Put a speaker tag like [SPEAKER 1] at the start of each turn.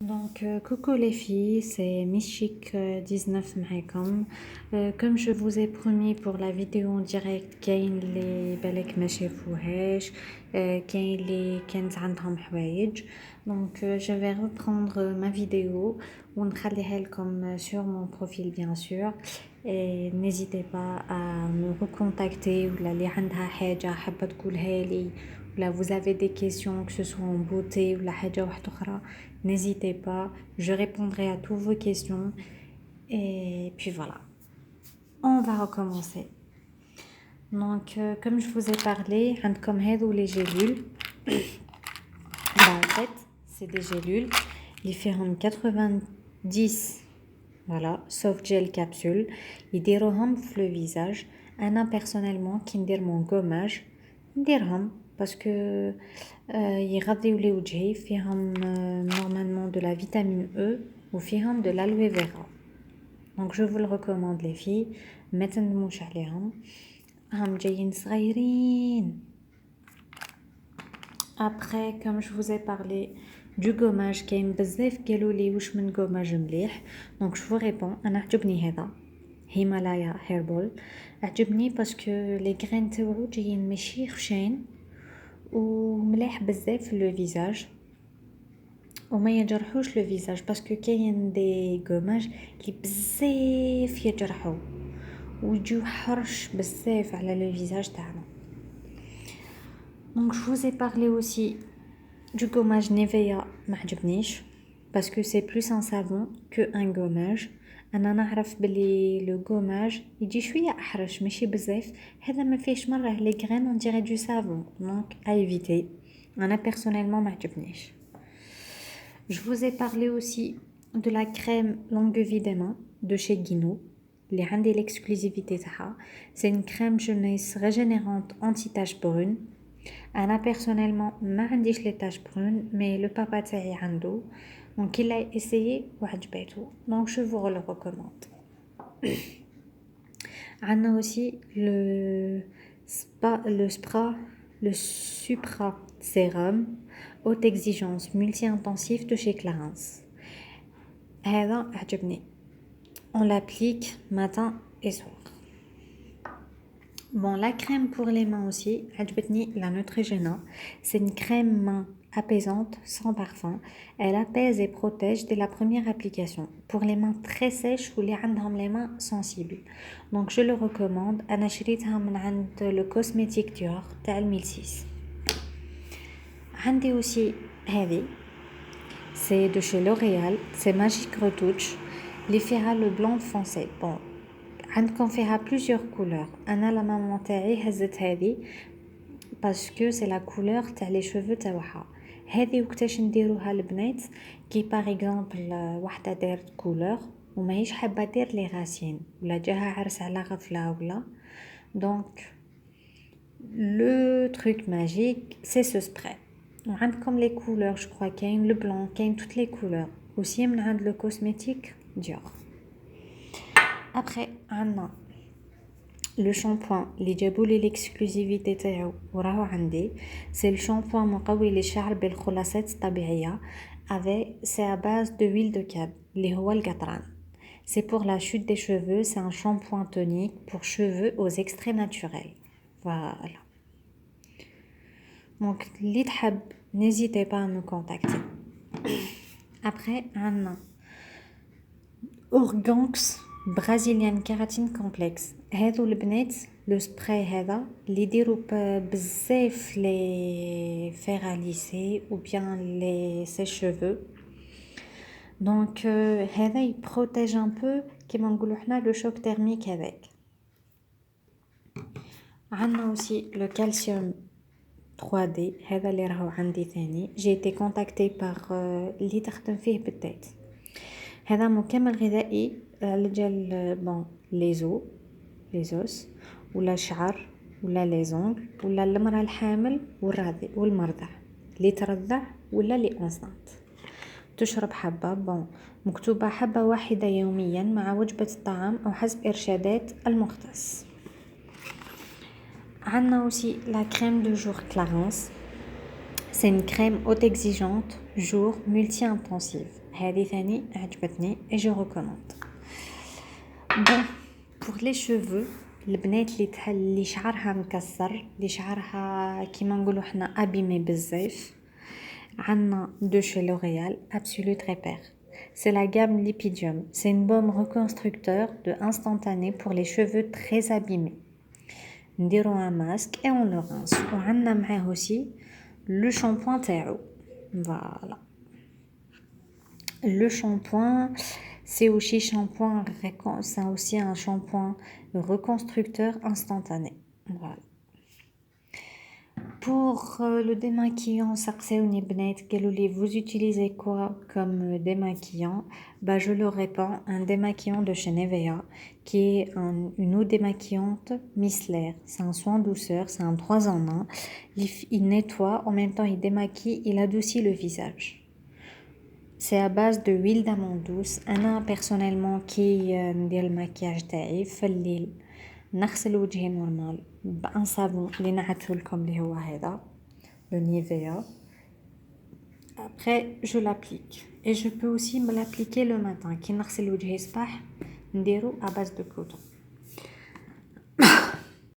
[SPEAKER 1] Coucou les filles, c'est Miss Chic 19 معاكم. Comme je vous ai promis pour la vidéo en direct كاين اللي بالك ما شافوهاش كاين اللي كانت عندهم حوايج. Je vais reprendre ma vidéo ونخليها لكم sur mon profil bien sûr. Et n'hésitez pas à me recontacter ولا اللي عندها حاجة حابة تقولها لي ولا vous avez des questions que ce soit en beauté ولا حاجة واحدة أخرى. N'hésitez pas, je répondrai à toutes vos questions. Et puis voilà, on va recommencer. Comme je vous ai parlé, comme هذو les gélules. En fait, c'est des gélules. Ils font 90, voilà, sauf gel capsule. Ils diront le visage. Anna personnellement, qui me dit mon gommage, diront parce que يغذيو لي وجهي فيهم normalement de la vitamine E ou فيهم de l'aloe vera. Donc je vous le recommande les filles, ما تندموش عليهم. هم جايين صغيرين. Après comme je vous ai parlé du gommage كاين بزاف قالوا لي واش من gommage مليح. Donc je vous réponds انا عجبني هذا هيمالايا هيربول. عجبني باسكو لي غرين تاعو جايين ماشي خشين ومليح بزاف في لو فيزاج وما يجرحوش لو فيزاج باسكو كاين دي غوماج لي بزاف يجرحوا ويجيو حرش بزاف على لو فيزاج تاعنا. Donc je vous ai parlé aussi du gommage Nivea ما عجبنيش باسكو سي بلوس ان سافون كو ان gommage. انا نعرف بلي لو gommage يجي شويه احرش ماشي بزاف هذا ما فيهش مره لي غرين اون ديري دو سافون دونك à éviter. انا personnellement ما عجبنيش. Je vous ai parlé aussi de la crème longue vie des mains de chez Guino اللي عندي l'exclusivité تاعها. C'est une crème jeunesse régénérante anti-taches brunes. أنا personnellement ما عنديش les taches brunes mais le papa تاعي عنده donc il a essayé وعجبته donc je vous le recommande. عندنا aussi le Supra sérum haute exigence multi-intensif de chez Clarins. هذا عجبني. On l'applique matin et soir. Bon, la crème pour les mains aussi, عجبتني la Neutrogena. C'est une crème main apaisante, sans parfum. Elle apaise et protège dès la première application. Pour les mains très sèches ou les عندهم les mains sensibles. Donc je le recommande. أنا شريتها من عند le cosmétique Dior تاع 1006. عندي aussi هذه. C'est de chez L'Oréal. C'est Magic Retouch. اللي فيها le blanc foncé. Bon. عندكم فيها plusieurs couleurs. انا لا ماما تاعي هزت هذه باسكو سي لا كولور تاع لي شوفو تاعها. هذه وقتاش نديروها البنات كي باغ اكزومبل وحده دارت كولور وماهيش حابه دير لي غاسين ولا جاها عرس على غفله ولا دونك لو تروك ماجيك سي سو سبراي. وعندكم لي كولور جو كرو كاين لو بلون كاين توت لي كولور اوسي من عند لو كوزميتيك ديور. Après, عندنا le shampoing اللي جابوا لي l'exclusivité تاعو وراهو عندي. C'est le shampoing مقوي للشعر بالخلاصات الطبيعية avec c'est à base de huile de cab اللي هو القطران. C'est pour la chute des cheveux, c'est un shampoing tonique pour cheveux aux extraits naturels. Voilà. Donc اللي تحب n'hésitez pas à me contacter. Après, عندنا Organx برازيليان كيراتين كومبلكس. هذو البنات لو سبراي هذا اللي يديروا بزاف لي فيغ ليسي او بيان لي سي شوفو دونك هذا يبروتيج ان بو كيما نقولوا حنا لو شوك تيرميك هذاك. عندنا اوسي لو كالسيوم 3D هذا اللي راهو عندي ثاني. جي ايتي كونتاكتي باغ اللي تخدم فيه بالذات. هذا مكمل غذائي لجل بون لي زوس ولا الشعر ولا لي زونغ ولا المرأة الحامل والمرضع اللي ترضع ولا لي انسانت تشرب حبة بون مكتوبة حبة واحدة يوميا مع وجبة الطعام أو حسب إرشادات المختص. عندنا aussi la crème de jour Clarins. C'est une crème haute exigeante jour multi-intensive. هذه ثاني عجبتني et je recommande. Bon, pour les cheveux, البنات اللي شعرها مكسر، اللي شعرها كيما نقولوا حنا abîmé بزاف، عندنا de chez L'Oréal Absolute Repair. C'est la gamme Lipidium. C'est une baume reconstructeur de instantané pour les cheveux très abîmés. نديرو un masque et on le rince. وعندنا معاه aussi le shampoing تاعو. Voilà. Le shampoing, c'est aussi un shampoing reconstructeur instantané. Voilà. Pour le démaquillant, سقساوني بنات قالوا لي vous utilisez quoi comme démaquillant? Bah je le répands, un démaquillant de chez Nivea qui est une eau démaquillante micellaire. C'est un soin douceur, c'est un 3 en 1. Il nettoie, en même temps il démaquille, il adoucit le visage. C'est à base de huile d'amande douce. أنا personnellement كي ندير المكياج تاعي في الليل نغسل وجهي نورمال بان صابون اللي نعتو لكم اللي هو هذا le Nivea. Après je l'applique et je peux aussi me l'appliquer le matin كي نغسل وجهي صباح نديرو à base de coton.